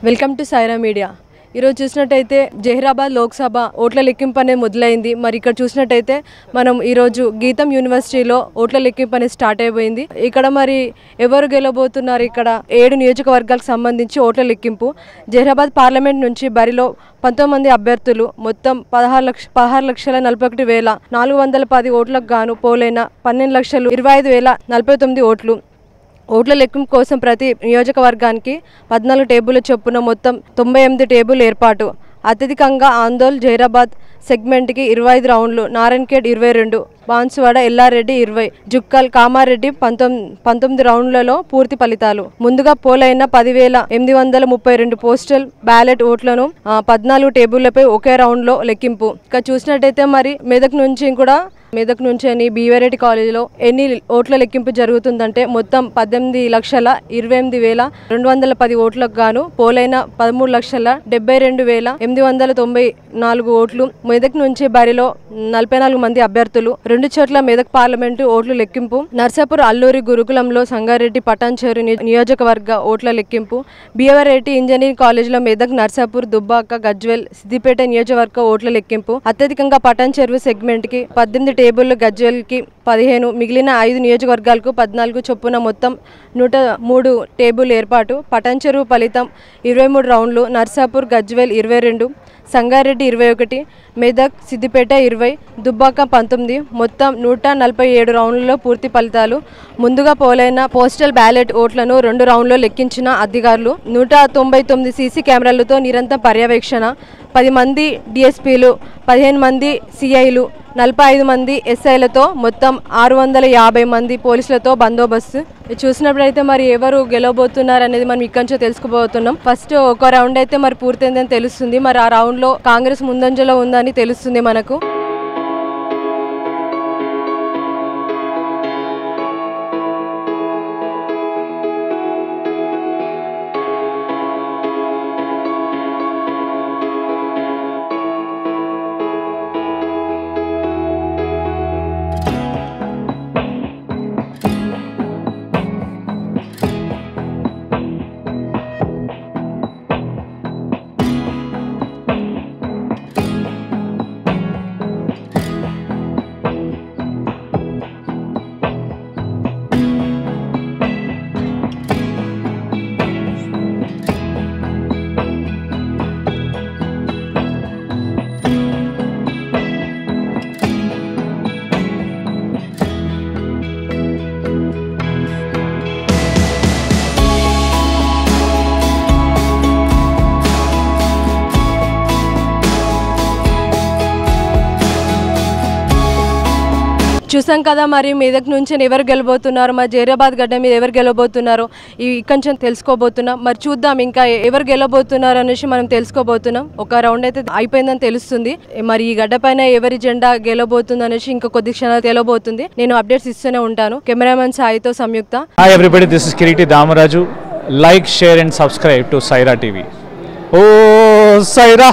Welcome to Sye Raa media. ఈరోజు చూసినట్టయితే జహీరాబాద్ లోక్సభ ఓట్ల లెక్కింపు అనేది మొదలైంది. మరి ఇక్కడ చూసినట్టయితే మనం ఈరోజు గీతం యూనివర్సిటీలో ఓట్ల లెక్కింపు అనేది స్టార్ట్ అయిపోయింది. ఇక్కడ మరి ఎవరు గెలవబోతున్నారు? ఇక్కడ 7 నియోజకవర్గాలకు సంబంధించి ఓట్ల లెక్కింపు. జహీరాబాద్ పార్లమెంట్ నుంచి బరిలో 19 మంది అభ్యర్థులు మొత్తం 16,41,410 ఓట్లకు గాను పోలైన 12,25,049 ఓట్లు. ఓట్ల లెక్కింపు కోసం ప్రతి నియోజకవర్గానికి 14 టేబుల్ చొప్పున మొత్తం 98 టేబుల్ ఏర్పాటు. అత్యధికంగా ఆందోళ్ జహీరాబాద్ సెగ్మెంట్కి 25 రౌండ్లు, నారాయణఖేడ్ 22, బాన్సువాడ ఎల్లారెడ్డి 20, జుక్కల్ కామారెడ్డి 19 రౌండ్లలో పూర్తి ఫలితాలు. ముందుగా పోలైన 10,832 పోస్టల్ బ్యాలెట్ ఓట్లను 14 టేబుళ్లపై ఒకే రౌండ్లో లెక్కింపు. ఇక చూసినట్టయితే మరి మెదక్ నుంచి అని బీవీరెడ్డి కాలేజీలో ఎన్ని ఓట్ల లెక్కింపు జరుగుతుందంటే మొత్తం 18,28,210 ఓట్లకు గాను పోలైన 13,72,894 ఓట్లు. మెదక్ నుంచి బరిలో 44 మంది అభ్యర్థులు. 2 చోట్ల మెదక్ పార్లమెంటు ఓట్లు లెక్కింపు. నర్సాపూర్ అల్లూరి గురుకులంలో సంగారెడ్డి పటాన్చెరు నియోజకవర్గ ఓట్ల లెక్కింపు. బీవీరెడ్డి ఇంజనీరింగ్ కాలేజీలో మెదక్, నర్సాపూర్, దుబ్బాక, గజ్వేల్, సిద్దిపేట నియోజకవర్గ ఓట్ల లెక్కింపు. అత్యధికంగా పటాన్చెరు సెగ్మెంట్కి 18 టేబుళ్లు, గజ్వేల్కి 15, మిగిలిన 5 నియోజకవర్గాలకు 14 చొప్పున మొత్తం 103 టేబుల్ ఏర్పాటు. పటాన్చెరు ఫలితం 23 రౌండ్లు, నర్సాపూర్, గజ్వేల్ 22, సంగారెడ్డి 21, మెదక్, సిద్దిపేట 20, దుబ్బాక 19, మొత్తం 147 రౌండ్లలో పూర్తి ఫలితాలు. ముందుగా పోలైన పోస్టల్ బ్యాలెట్ ఓట్లను 2 రౌండ్లో లెక్కించిన అధికారులు. 199 సీసీ కెమెరాలతో నిరంతర పర్యవేక్షణ. 10 మంది డిఎస్పీలు, 15 మంది సిఐలు, 45 మంది ఎస్ఐలతో మొత్తం 650 మంది పోలీసులతో బందోబస్తు. చూసినప్పుడైతే మరి ఎవరు గెలవబోతున్నారు అనేది మనం ఇక్కడి నుంచో తెలుసుకోబోతున్నాం. ఫస్ట్ ఒక రౌండ్ అయితే మరి పూర్తయిందని తెలుస్తుంది. మరి ఆ రౌండ్లో కాంగ్రెస్ ముందంజలో ఉందని తెలుస్తుంది మనకు. చూసాం కదా మరి మెదక్ నుంచి ఎవరు గెలబోతున్నారు, మరి జహీరాబాద్ గడ్డ మీద ఎవరు గెలవబోతున్నారు ఇక్కడి నుంచి తెలుసుకోబోతున్నాం. మరి చూద్దాం ఇంకా ఎవరు గెలవబోతున్నారు అనేసి మనం తెలుసుకోబోతున్నాం. ఒక రౌండ్ అయితే అయిపోయిందని తెలుస్తుంది. మరి ఈ గడ్డ పైన ఎవరి జెండా గెలవబోతుంది అనేసి ఇంకా కొద్ది క్షణాలు తెలియబోతుంది. నేను అప్డేట్స్ ఇస్తూనే ఉంటాను. కెమెరామెన్ సాయితో సంయుక్త. Hi everybody, this is Kiriti Damaraju. Like, share and subscribe to Saira TV. Oh Saira.